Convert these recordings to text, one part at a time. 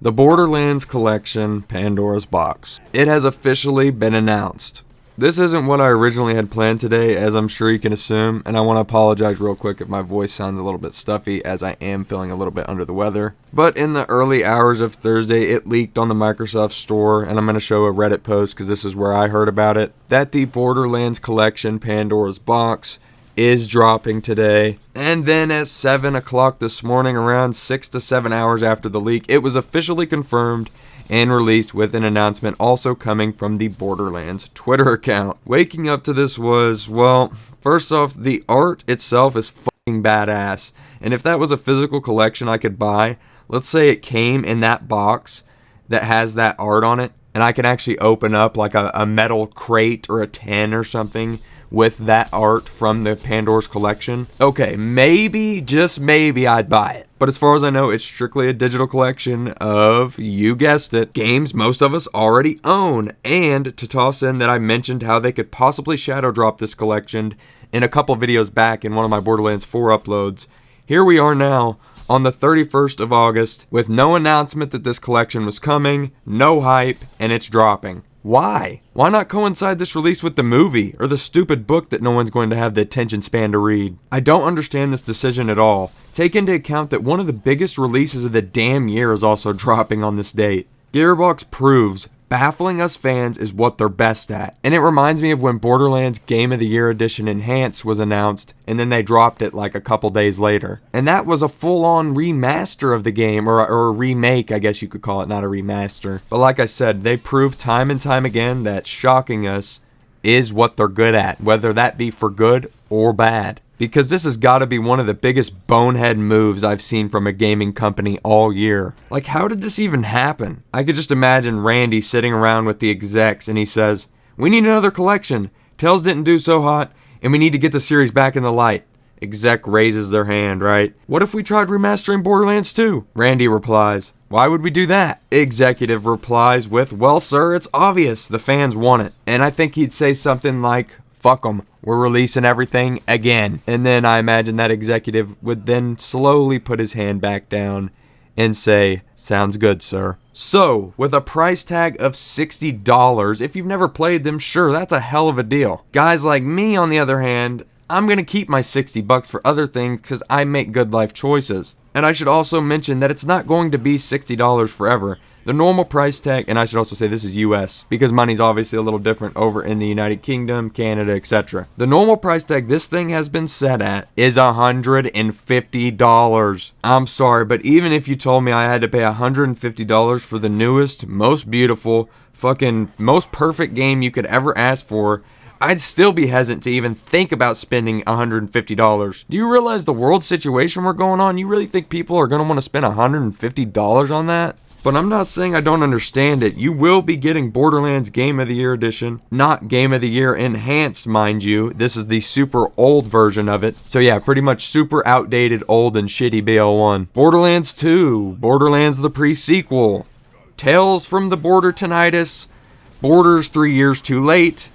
The Borderlands collection, Pandora's box. It has officially been announced. This isn't what I originally had planned today, as I'm sure you can assume, and I want to apologize real quick if my voice sounds a little bit stuffy, as I am feeling a little bit under the weather. But in the early hours of Thursday, it leaked on the Microsoft Store, and I'm going to show a Reddit post because this is where I heard about it, that the Borderlands collection, Pandora's box, is dropping today. And then at 7 o'clock this morning, around 6 to 7 hours after the leak, it was officially confirmed and released with an announcement also coming from the Borderlands Twitter account. Waking up to this was, well, first off, the art itself is fucking badass. And if that was a physical collection I could buy, let's say it came in that box that has that art on it, and I can actually open up like a metal crate or a tin or something with that art from the Pandora's collection, okay, maybe, just maybe, I'd buy it. But as far as I know, it's strictly a digital collection of, you guessed it, games most of us already own. And to toss in that I mentioned how they could possibly shadow drop this collection in a couple videos back in one of my Borderlands 4 uploads, here we are now on the 31st of August with no announcement that this collection was coming, no hype, and it's dropping. Why? Why not coincide this release with the movie or the stupid book that no one's going to have the attention span to read? I don't understand this decision at all. Take into account that one of the biggest releases of the damn year is also dropping on this date. Gearbox proves baffling us fans is what they're best at. And it reminds me of when Borderlands Game of the Year Edition Enhanced was announced, and then they dropped it like a couple days later. And that was a full-on remaster of the game, or a remake, I guess you could call it, not a remaster. But like I said, they proved time and time again that shocking us is what they're good at, whether that be for good or bad. Because this has got to be one of the biggest bonehead moves I've seen from a gaming company all year. Like, how did this even happen? I could just imagine Randy sitting around with the execs and he says, "We need another collection. Tales didn't do so hot, and we need to get the series back in the light." Exec raises their hand, right? "What if we tried remastering Borderlands 2? Randy replies, "Why would we do that?" Executive replies with, "Well, sir, it's obvious. The fans want it." And I think he'd say something like, "Fuck 'em. We're releasing everything again." And then I imagine that executive would then slowly put his hand back down and say, "Sounds good, sir." So, with a price tag of $60, if you've never played them, sure, that's a hell of a deal. Guys like me, on the other hand, I'm going to keep my $60 for other things because I make good life choices. And I should also mention that it's not going to be $60 forever. The normal price tag, and I should also say this is US, because money's obviously a little different over in the United Kingdom, Canada, etc. The normal price tag this thing has been set at is $150. I'm sorry, but even if you told me I had to pay $150 for the newest, most beautiful, fucking most perfect game you could ever ask for, I'd still be hesitant to even think about spending $150. Do you realize the world situation we're going on? You really think people are going to want to spend $150 on that? But I'm not saying I don't understand it. You will be getting Borderlands Game of the Year Edition, not Game of the Year Enhanced, mind you. This is the super old version of it. So yeah, pretty much super outdated, old, and shitty BL1. Borderlands 2, Borderlands the pre-sequel, Tales from the Border Tinnitus, Borders 3 Years Too Late,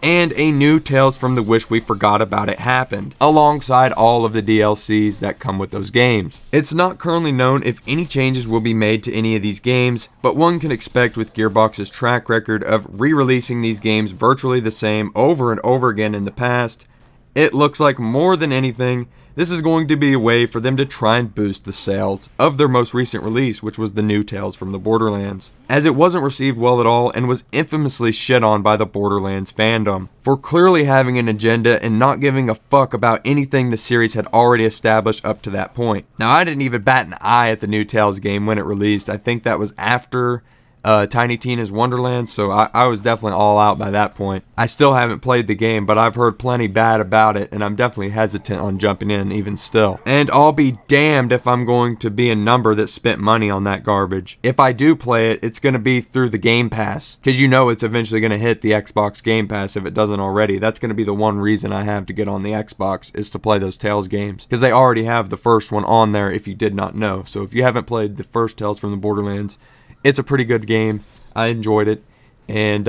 and a new Tales from the Wish We Forgot About It Happened, alongside all of the DLCs that come with those games. It's not currently known if any changes will be made to any of these games, but one can expect with Gearbox's track record of re-releasing these games virtually the same over and over again in the past, it looks like more than anything, this is going to be a way for them to try and boost the sales of their most recent release, which was the new Tales from the Borderlands, as it wasn't received well at all and was infamously shit on by the Borderlands fandom for clearly having an agenda and not giving a fuck about anything the series had already established up to that point. Now, I didn't even bat an eye at the new Tales game when it released. I think that was after Tiny Tina's Wonderland, so I was definitely all out by that point. I still haven't played the game, but I've heard plenty bad about it, and I'm definitely hesitant on jumping in even still. And I'll be damned if I'm going to be a number that spent money on that garbage. If I do play it, it's going to be through the Game Pass, because you know it's eventually going to hit the Xbox Game Pass if it doesn't already. That's going to be the one reason I have to get on the Xbox, is to play those Tales games, because they already have the first one on there if you did not know. So if you haven't played the first Tales from the Borderlands, it's a pretty good game. I enjoyed it. And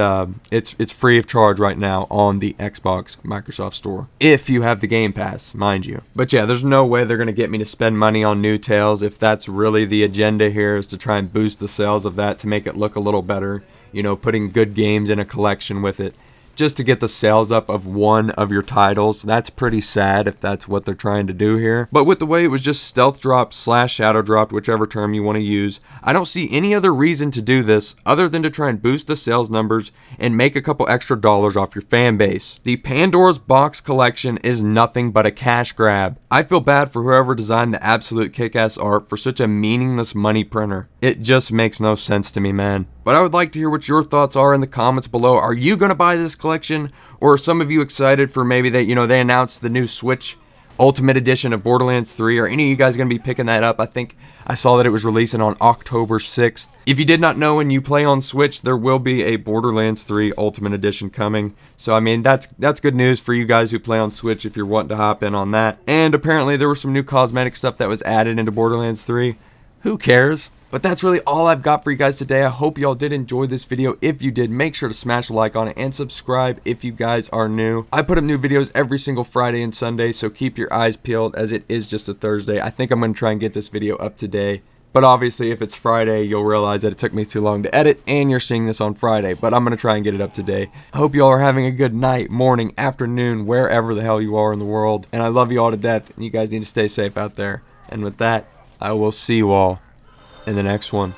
it's free of charge right now on the Xbox Microsoft Store, if you have the Game Pass, mind you. But yeah, there's no way they're going to get me to spend money on New Tales if that's really the agenda here, is to try and boost the sales of that to make it look a little better. You know, putting good games in a collection with it, just to get the sales up of one of your titles. That's pretty sad if that's what they're trying to do here. But with the way it was just stealth dropped / shadow dropped, whichever term you want to use, I don't see any other reason to do this other than to try and boost the sales numbers and make a couple extra dollars off your fan base. The Pandora's Box collection is nothing but a cash grab. I feel bad for whoever designed the absolute kick-ass art for such a meaningless money printer. It just makes no sense to me, man. But I would like to hear what your thoughts are in the comments below. Are you going to buy this collection? Or are some of you excited for maybe that, they announced the new Switch Ultimate Edition of Borderlands 3? Are any of you guys going to be picking that up? I think I saw that it was releasing on October 6th. If you did not know, when you play on Switch, there will be a Borderlands 3 Ultimate Edition coming. So, I mean, that's good news for you guys who play on Switch if you're wanting to hop in on that. And apparently there was some new cosmetic stuff that was added into Borderlands 3. Who cares? But that's really all I've got for you guys today. I hope y'all did enjoy this video. If you did, make sure to smash a like on it and subscribe if you guys are new. I put up new videos every single Friday and Sunday, so keep your eyes peeled as it is just a Thursday. I think I'm going to try and get this video up today. But obviously, if it's Friday, you'll realize that it took me too long to edit, and you're seeing this on Friday. But I'm going to try and get it up today. I hope y'all are having a good night, morning, afternoon, wherever the hell you are in the world. And I love you all to death, and you guys need to stay safe out there. And with that, I will see you all in the next one.